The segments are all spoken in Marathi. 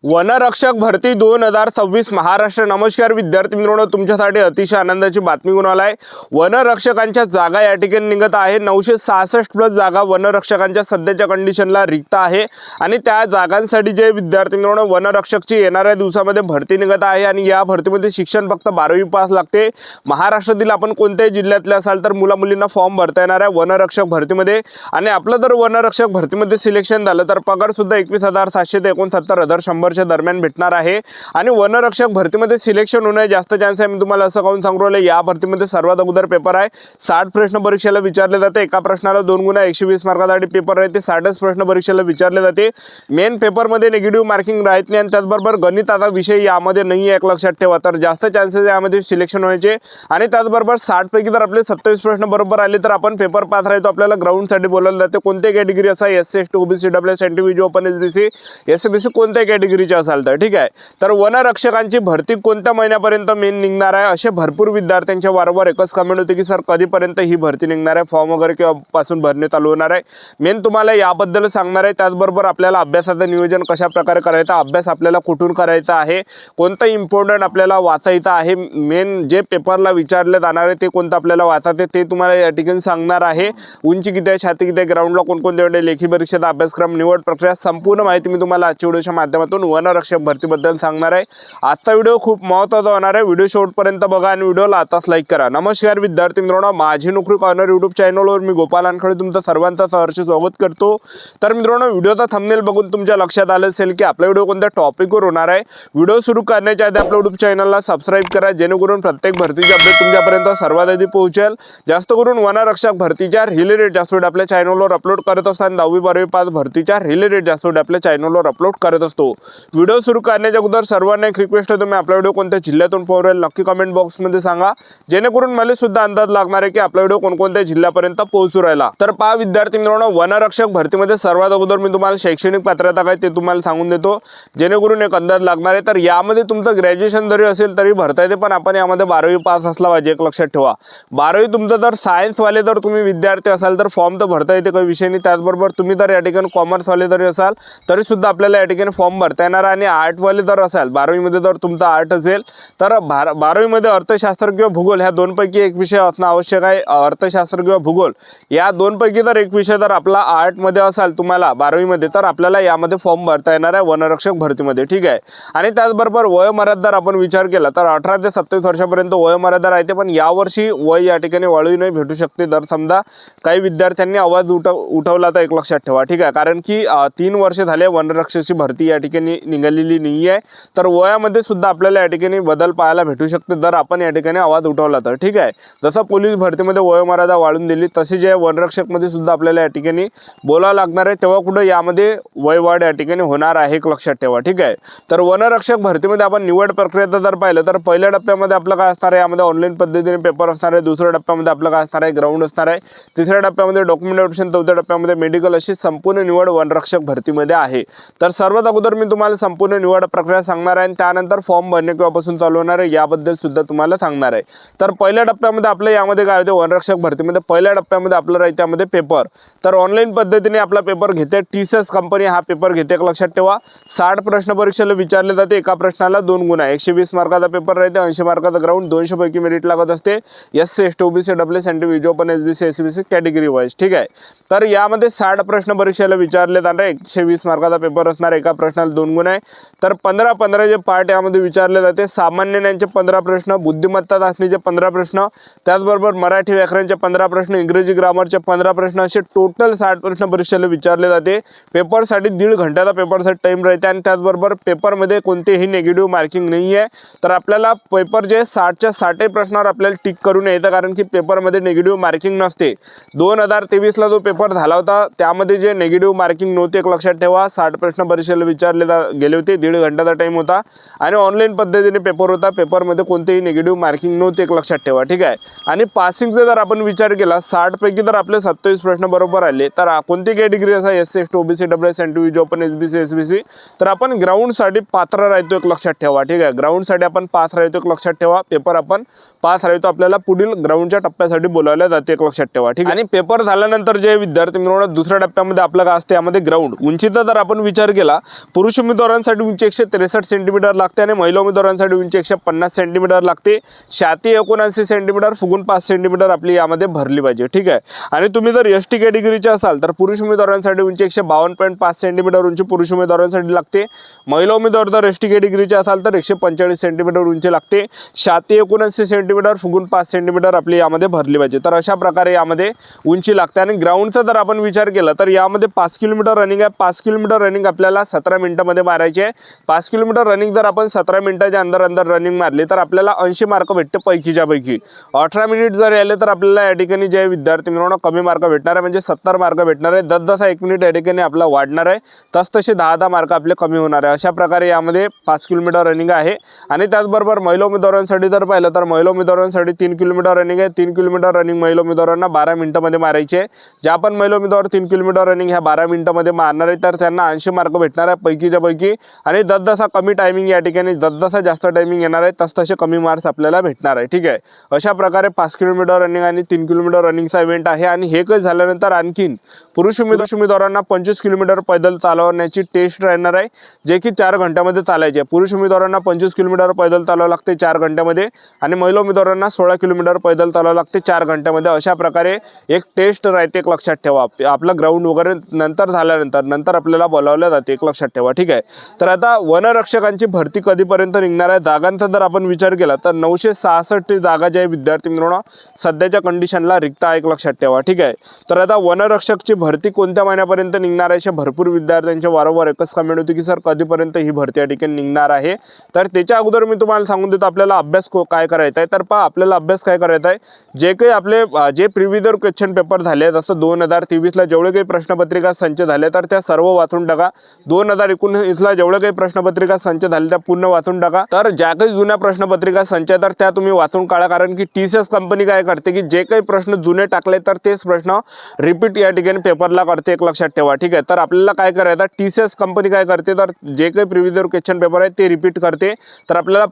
वनरक्षक भरती 2026 महाराष्ट्र। नमस्कार विद्यार्थी मित्रांनो, तुमच्यासाठी अतिशय आनंदाची बातमी घेऊन आलाय। वनरक्षकांच्या जागा या ठिकाणी निघत आहे। 966 प्लस जागा वनरक्षकांच्या सध्याच्या कंडिशनला रिक्त आहे आणि त्या जागांसाठी जे विद्यार्थी मित्रांनो वनरक्षकची येणाऱ्या दिवसामध्ये भरती निघत आहे आणि या भरतीमध्ये शिक्षण फक्त 12वी पास लागते। महाराष्ट्रातील आपण कोणत्याही जिल्ह्यातले असाल तर मुला मुलींना फॉर्म भरता येणार आहे वनरक्षक भरतीमध्ये। आणि आपलं जर वनरक्षक भरतीमध्ये सिलेक्शन झालं तर पगार सुद्धा 21,700 ते 69,100 दरम्यान भेटणार आहे। आणि वनरक्षक भरतीमध्ये सिलेक्शन होण्याचे जास्त चान्स आहे। मी तुम्हाला असं काऊन सांगू राहिले, या भरतीमध्ये सर्वात अगोदर पेपर आहे। 60 प्रश्न परीक्षेला विचारले जाते। एका प्रश्नाला 2 गुणा 120 मार्कासाठी पेपर आहे ते 60 प्रश्न परीक्षेला विचारले जाते। मेन पेपरमध्ये निगेटिव्ह मार्किंग राहत नाही आणि त्याचबरोबर गणिताचा विषय यामध्ये नाही आहे, एक लक्षात ठेवा। तर जास्त चान्सेस यामध्ये सिलेक्शन व्हायचे। आणि त्याचबरोबर 60 पैकी जर आपले 27 प्रश्न बरोबर आले तर आपण पेपर पास राहतो। आपल्याला ग्राउंडसाठी बोलावलं जाते। कोणत्या कॅटेगरी असा SC ST OBC WS NTV open SBC SBC कोणत्या कॅटेगरीचे असाल तर ठीक आहे। तर वनरक्षकांची भरती कोणत्या महिन्यापर्यंत मेन निघणार आहे असे भरपूर विद्यार्थ्यांच्या वारंवार एकच कमेंट होते की सर कधीपर्यंत ही भरती निघणार आहे, फॉर्म वगैरे केव्हापासून भरणे चालू होणार आहे। मेन तुम्हाला याबद्दल सांगणार आहे। त्याचबरोबर आपल्याला अभ्यासाचं नियोजन कशा प्रकारे करायचं, अभ्यास आपल्याला कुठून करायचा आहे, कोणतं इम्पॉर्टंट आपल्याला वाचायचं आहे, मेन जे पेपरला विचारले जाणार आहे ते कोणतं आपल्याला वाचायचं ते तुम्हाला या ठिकाणी सांगणार आहे। उंची किती आहे, छाती किती आहे, ग्राउंडला कोणकोणते लेखी परीक्षेचा अभ्यासक्रम, निवड प्रक्रिया, संपूर्ण माहिती मी तुम्हाला आजच्या व्हिडिओच्या माध्यमातून वनरक्षक भरतीबद्दल सांगणार आहे। आजचा व्हिडिओ खूप महत्त्वाचा होणार आहे। व्हिडिओ शेवटपर्यंत बघा आणि व्हिडिओला आताच लाईक करा। नमस्कार विद्यार्थी मित्रांनो, माझी नोकरी कॉर्नर यूट्यूब चॅनलवर मी गोपाल वानखडे तुमचं सर्वांचं सहर्ष स्वागत करतो। तर मित्रांनो, व्हिडिओचा थंबनेल बघून तुमच्या लक्षात आलं असेल की आपला व्हिडिओ कोणत्या टॉपिकवर होणार आहे। व्हिडिओ सुरू करण्याच्या आधी आपल्या यूट्यूब चॅनलला सबस्क्राइब करा जेणेकरून प्रत्येक भरतीचे अपडेट तुमच्यापर्यंत सर्वात आधी पोहोचेल। जास्त करून वनरक्षक भरतीच्या रिलेटेड जास्त व्हिडिओ आपल्या चॅनलवर अपलोड करत असतो आणि 10वी 12वी पास भरतीच्या रिलेटेड जास्त व्हिडिओ आपल्या चॅनलवर अपलोड करत असतो। व्हिडिओ सुरू करण्याच्या अगोदर सर्वांना एक रिक्वेस्ट आहे, तुम्ही आपला व्हिडिओ कोणत्या जिल्ह्यातून पाहू राहिले नक्की कमेंट बॉक्समध्ये सांगा जेणेकरून मला सुद्धा अंदाज लागणार आहे की आपला व्हिडिओ कोणकोणत्या जिल्ह्यापर्यंत पोहोचू राहिला। तर पहा विद्यार्थी मित्रांनो, वनरक्षक भरतीमध्ये सर्वात अगोदर मी तुम्हाला शैक्षणिक पात्रता काय ते तुम्हाला सांगून देतो जेणेकरून एक अंदाज लागणार आहे। तर यामध्ये तुमचं ग्रॅज्युएशन जरी असेल तरी भरता येते, पण आपण यामध्ये 12वी पास असला पाहिजे, एक लक्षात ठेवा। 12वी तुमचं जर सायन्सवाले जर तुम्ही विद्यार्थी असाल तर फॉर्म तर भरता येते, काही विषय नाही। त्याचबरोबर तुम्ही जर या ठिकाणी कॉमर्सवाले जरी असाल तरी सुद्धा आपल्याला या ठिकाणी फॉर्म भरता येणार। आणि आर्टवाले जर असाल 12वी मध्ये जर तुमचा आर्ट असेल तर 12वी मध्ये अर्थशास्त्र किंवा भूगोल ह्या दोनपैकी एक विषय असणं आवश्यक आहे। अर्थशास्त्र किंवा भूगोल या दोनपैकी जर एक विषय जर आपला आर्ट मध्ये असाल तुम्हाला 12वी मध्ये तर आपल्याला यामध्ये फॉर्म भरता येणार आहे वनरक्षक भरतीमध्ये, ठीक आहे। आणि त्याचबरोबर वयोमर्यादा जर आपण विचार केला तर 18 ते 27 वर्षापर्यंत वयोमर्यादा राहते, पण यावर्षी वय या ठिकाणी वाढू नाही भेटू शकते जर समजा काही विद्यार्थ्यांनी आवाज उठवला तर, एक लक्षात ठेवा, ठीक आहे। कारण की 3 वर्ष झाले वनरक्षकाची भरती या ठिकाणी निघालेली नाही आहे, तर वयामध्ये सुद्धा आपल्याला या ठिकाणी बदल पाहायला भेटू शकते जर आपण या ठिकाणी आवाज उठवला तर, ठीक आहे। जसं पोलीस भरतीमध्ये वयोमर्यादा वाढून दिली तसे जे वनरक्षक मध्ये सुद्धा आपल्याला या ठिकाणी बोलावं लागणार आहे, तेव्हा कुठं यामध्ये वयवाढ या ठिकाणी होणार आहे, एक लक्षात ठेवा, ठीक आहे। तर वनरक्षक भरतीमध्ये आपण निवड प्रक्रियेचं जर पाहिलं तर पहिल्या टप्प्यामध्ये आपलं काय असणार आहे, यामध्ये ऑनलाईन पद्धतीने पेपर असणार आहे। दुसऱ्या टप्प्यामध्ये आपलं काय असणार आहे, ग्राउंड असणार आहे। तिसऱ्या टप्प्यामध्ये डॉक्युमेंटेशन, चौथ्या टप्प्यामध्ये मेडिकल, अशी संपूर्ण निवड वनरक्षक भरतीमध्ये आहे। तर सर्वात अगोदर मी तुम्हाला संपूर्ण निवड प्रक्रिया सांगणार आहे आणि त्यानंतर फॉर्म भरणे केव्हापासून चालू होणार आहे याबद्दल सुद्धा तुम्हाला सांगणार आहे। तर पहिल्या टप्प्यामध्ये आपलं यामध्ये काय होते, वनरक्षक भरतीमध्ये पहिल्या टप्प्यामध्ये आपलं राहते त्यामध्ये पेपर। तर ऑनलाईन पद्धतीने आपला पेपर घेते टीसीएस कंपनी, हा पेपर घेते, एक लक्षात ठेवा। 60 प्रश्न परीक्षेला विचारले जाते। एका प्रश्नाला 2 गुणा 120 मार्काचा पेपर राहते, 80 मार्काचा ग्राउंड, 200 पैकी मेरिट लागत असते SC ST OBC WS NTV open SBC SBC category wise, ठीक आहे। तर यामध्ये 60 प्रश्न परीक्षेला विचारले जाणार, 120 मार्काचा पेपर असणार, एका प्रश्नाला 2 गुण आहे। तर 15 जे पार्ट यामध्ये विचारले जाते, सामान्य ज्ञानचे 15 प्रश्न, बुद्धिमत्ता चाचणीचे 15 प्रश्न, त्याचबरोबर मराठी व्याकरणचे 15 प्रश्न, इंग्रजी ग्रामरचे 15 प्रश्न, असे टोटल 60 प्रश्न परीक्षेला विचारले जाते। पेपरसाठी 1.5 घंट्याचा पेपरसाठी टाइम राहते आणि त्याचबरोबर पेपरमध्ये कोणतेही निगेटिव्ह मार्किंग नाही आहे। तर आपल्याला पेपर जे 60च्या 60 प्रश्नावर आपल्याला टिक करून यायचं, कारण की पेपरमध्ये निगेटिव्ह मार्किंग नसते। 2023ला जो पेपर झाला होता त्यामध्ये जे निगेटिव्ह मार्किंग नव्हते, एक लक्षात ठेवा। 60 प्रश्न परीक्षेला विचारले गेले होते, 1.5 घंट्याचा टाइम होता आणि ऑनलाईन पद्धतीने पेपर होता। पेपरमध्ये कोणतेही निगेटिव्ह मार्किंग नव्हते, एक लक्षात ठेवा, ठीक आहे। आणि पासिंगचा जर आपण विचार केला 60 पैकी जर आपले 27 प्रश्न बरोबर आले तर कोणती कॅटेगरी असा SC ST OBC WS NTV open SBC SBC तर आपण ग्राउंडसाठी पात्र राहतो, एक लक्षात ठेवा, ठीक आहे। ग्राउंडसाठी आपण पास राहतो, एक लक्षात ठेवा। पेपर आपण पास राहतो, आपल्याला पुढील ग्राउंडच्या टप्प्यासाठी बोलावले जाते, एक लक्षात ठेवा, ठीक आहे। आणि पेपर झाल्यानंतर जे विद्यार्थी मिळवणार दुसऱ्या टप्प्यामध्ये आपलं काय असते, यामध्ये ग्राउंड उंचीचा जर आपण विचार केला, पुरुष उमेदवारांसाठी उंची 163 सेंटीमीटर लागते आणि महिला उमेदवारांसाठी उंची 150 सेंटीमीटर लागते. छाती 79 सेंटीमीटर, फुगून 5 सेंटीमीटर आपली यामध्ये भरली पाहिजे. ठीक आहे. आणि तुम्ही जर एसटी कॅटेगरीचे असाल तर पुरुष उमेदवारांसाठी उंची 152.5 सेंटीमीटर उंची पुरुष उमेदवारांसाठी लागते. महिला उमेदवार जर एसटी कॅटेगरीचे असाल तर 145 सेंटीमीटर उंची लागते. छाती 79 सेंटीमीटर, फुगून 5 सेंटीमीटर आपली यामध्ये भरली पाहिजे. तर अशा प्रकारे यामध्ये उंची लागते. आणि ग्राउंडचा जर आपण विचार केला तर यामध्ये 5 किलोमीटर रनिंग आहे. 5 किलोमीटर रनिंग आपल्याला 17 मिनिटांमध्ये मारायची आहे. 5 किलोमीटर रनिंग जर आपण 17 मिनिटाच्या अंदर रनिंग मारली तर आपल्याला 80 मार्क भेटते पैकीच्या पैकी. 18 मिनिट जर आले तर आपल्याला या ठिकाणी जे विद्यार्थी मित्रांनो कमी मार्क भेटणार आहे, म्हणजे 70 मार्क भेटणार आहे. 10-10 1 मिनिट या ठिकाणी आपला वाढणार आहे, तसे 10-10 मार्क आपले कमी होणार आहे. अशा प्रकारे यामध्ये 5 किलोमीटर रनिंग आहे. आणि त्याचबरोबर महिला उमेदवारांसाठी जर पाहिलं तर महिला उमेदवारांसाठी 3 किलोमीटर रनिंग आहे. 3 किलोमीटर रनिंग महिला उमेदवारांना 12 मिनिटांमध्ये मारायची आहे. ज्या पण महिला उमेदवार 3 किलोमीटर रनिंग ह्या 12 मिनिटांमध्ये मारणार आहे तर त्यांना 80 मार्क भेटणार आहे पैकीच्या पैकी. आणि 10-10 कमी टायमिंग या ठिकाणी 10-10 जास्त टायमिंग येणार आहे, तसे कमी मार्क्स आपल्याला भेटणार आहे. ठीक आहे. अशा प्रकारे 5 किलोमीटर रनिंग आणि 3 किलोमीटर रनिंगचा इव्हेंट आहे. आणि हे काही झाल्यानंतर आणखीन पुरुष उमेदवारांना 25 किलोमीटर पैदल चालवण्याची टेस्ट राहणार आहे, जे की 4 घंट्यामध्ये चालायचे. पुरुष उमेदवारांना 25 किलोमीटर पैदल चालावं लागते 4 घंट्यामध्ये आणि महिला उमेदवारांना 16 किलोमीटर पैदल चालावं लागते 4 घंट्यामध्ये. अशा प्रकारे एक टेस्ट राहते, एक लक्षात ठेवा. आपलं ग्राउंड वगैरे नंतर झाल्यानंतर आपल्याला बोलावलं जाते, एक लक्षात ठेवा. ठीक आहे. तर आता वनरक्षकांची भरती कधीपर्यंत निघणार आहे? जागांचा जर आपण विचार केला तर 966 जागा ज्या विद्यार्थी मित्रांनो सध्याच्या कंडिशनला रिक्त आहे, एक लक्षात ठेवा. ठीक आहे. तर आता वनरक्षकची भरती कोणत्या महिन्यापर्यंत निघणार आहे? भरपूर विद्यार्थ्यांचे वारंवार एकच कमेंट होती की सर कधीपर्यंत ही भरती या ठिकाणी निघणार आहे. तर त्याच्या अगोदर मी तुम्हाला सांगून देतो आपल्याला अभ्यास काय करायचा आहे. तर पहा, आपल्याला अभ्यास काय करायचा आहे, जे काही आपले जे प्रिव्हियस क्वेश्चन पेपर झाले, जसं 2023ला जेवढे काही प्रश्नपत्रिका संच झाले तर त्या सर्व वाचून टाका. 2019ला जेवढे काही प्रश्नपत्रिका संच झाले त्या पूर्ण वाचून टाका. तर ज्या काही जुन्या प्रश्नपत्रिका संच तर त्या तुम्ही वाचून काढा, कारण की TCS कंपनी काय करते की जे काही प्रश्न जुने टाकले तर तेच प्रश्न रिपीट या ठिकाणी पेपरला करते, एक लक्षात ठेवा. ठीक आहे. तर आपल्याला काय करायचं, TCS कंपनी काय करते तर जे काही प्रिव्हियस क्वेश्चन पेपर आहे ते रिपीट करते. तर आपल्याला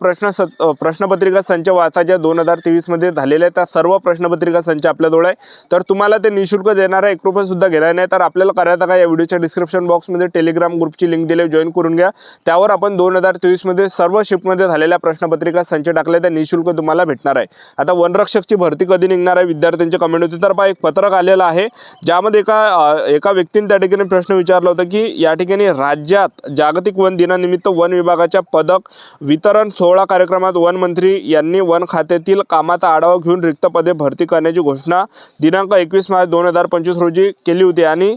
प्रश्नपत्रिका संच वाचायच्या 2023मध्ये झालेल्या त्या सर्व प्रश्नपत्रिका संच आपल्याजवळ आहे. तर तुम्हाला ते निःशुल्क देणार आहे, 1 रुपया सुद्धा घेणार नाही. तर आपल्याला करायचं काय, या व्हिडिओच्या डिस्क्रिप्शन बॉक्समध्ये टेलिग्राम ग्रुपची लिंक दिली, जॉईन करून घ्या. त्यावर आपण 2023मध्ये सर्व शिफ्टमध्ये झालेल्या प्रश्नपत्रिका संच टाकले, त्या निःशुल्क तुम्हाला भेटणार आहे. आता वनरक्षकची भरती कधी निघणार आहे विद्यार्थ्यांची कमेंट होती. तर पहा, एक पत्रक आलेलं आहे ज्यामध्ये एका व्यक्तीने त्या ठिकाणी प्रश्न विचारला होता की या ठिकाणी राज्यात जागतिक वन दिनानिमित्त वन विभागाच्या पदक वितरण सोहळा कार्यक्रमात वन मंत्री यांनी वन खात्यातील कामाचा आढावा घेऊन रिक्त पदे भरती करण्याची घोषणा दिनांक 21 मार्च 2025 रोजी केली होती. आणि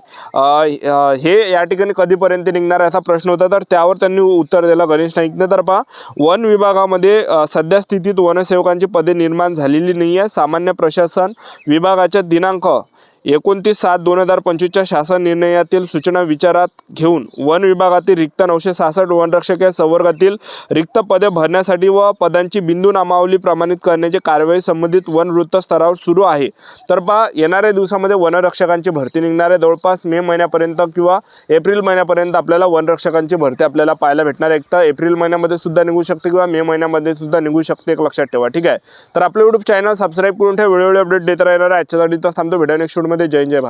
हे या ठिकाणी कधीपर्यंत निघणार असा प्रश्न होता. तर त्यावर त्यांनी उत्तर दिलं गणेश नाईकने. तर पहा, वन विभागामध्ये सध्या स्थितीत वनसेवकांची पदे निर्माण झालेली नाही आहे. सामान्य प्रशासन विभागाच्या दिनांक 29/7/2025च्या शासन निर्णयातील सूचना विचारात घेऊन वन विभागातील रिक्त 966 वनरक्षक या संवर्गातील रिक्त पदे भरण्यासाठी व पदांची बिंदू नामावली प्रमाणित करण्याची कार्यवाही संबंधित वन वृत्त स्तरावर सुरू आहे. तर पहा, येणाऱ्या दिवसामध्ये वनरक्षकांची भरती निघणार आहे. जवळपास मे महिन्यापर्यंत किंवा एप्रिल महिन्यापर्यंत आपल्याला वनरक्षकांची भरती आपल्याला पाहायला भेटणार आहे. एक तर एप्रिल महिन्यामध्ये सुद्धा निघू शकते किंवा मे महिन्यामध्ये सुद्धा निघू शकते, एक लक्षात ठेवा. ठीक आहे. तर आपलं YouTube चॅनल सबस्क्राईब करून ठेवा, वेळोवेळी अपडेट देत राहणार आहे. आजच्यासाठी तर थांबतो. व्हिडिओ नेक्स्ट व्हिडिओमध्ये. जय भारत.